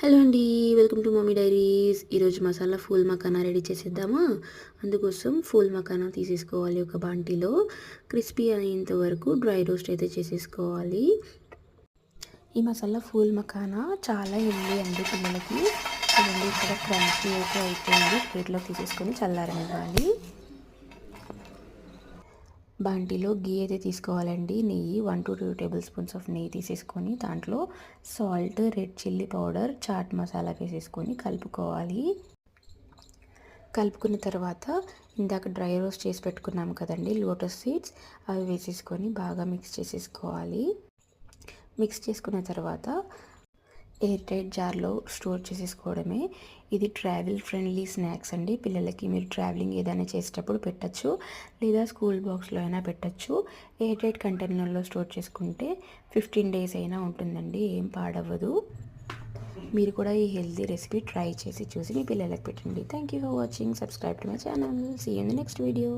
Hello అండి. Welcome to mummy diaries. ఈరోజు masala pool makhana ready చేసేద్దామా? అందుకోసం ఫూల్ మకానా తీసేసుకోవాలి. ఒక బాంటీలో క్రిస్పీ అయ్యేంత వరకు డ్రై రోస్ట్ అయితే చేసేసుకోవాలి. ఈ మసాలా ఫూల్ మకానా చాలా హెల్దీ అండి పిల్లలకి. చూడండి, ఇక్కడ క్రంచీ అయితే అయిపోయింది. ప్లేట్లో తీసేసుకొని చల్లారనివ్వాలి. బాంటీలో గీ అయితే తీసుకోవాలండి. నెయ్యి 1 to 2 టేబుల్ స్పూన్స్ ఆఫ్ నెయ్యి తీసేసుకొని దాంట్లో salt, red chilli powder, chaat masala వేసేసుకొని కలుపుకోవాలి. కలుపుకున్న తర్వాత ఇందాక డ్రై రోస్ట్ చేసి పెట్టుకున్నాము కదండి లోటస్ సీడ్స్, అవి వేసేసుకొని బాగా మిక్స్ చేసేసుకోవాలి. మిక్స్ చేసుకున్న తర్వాత ఎయిర్ టైట్ జార్లో స్టోర్ చేసేసుకోవడమే. ఇది ట్రావెల్ ఫ్రెండ్లీ స్నాక్స్ అండి. పిల్లలకి మీరు ట్రావెలింగ్ ఏదైనా చేసేటప్పుడు పెట్టచ్చు, లేదా స్కూల్ బాక్స్లో అయినా పెట్టచ్చు. ఎయిర్ టైట్ కంటైనర్లో స్టోర్ చేసుకుంటే 15 days అయినా ఉంటుందండి, ఏం పాడవ్వదు. మీరు కూడా ఈ హెల్తీ రెసిపీ ట్రై చేసి చూసి మీ పిల్లలకు పెట్టండి. Thank you for watching. Subscribe to my channel. See you in the next video.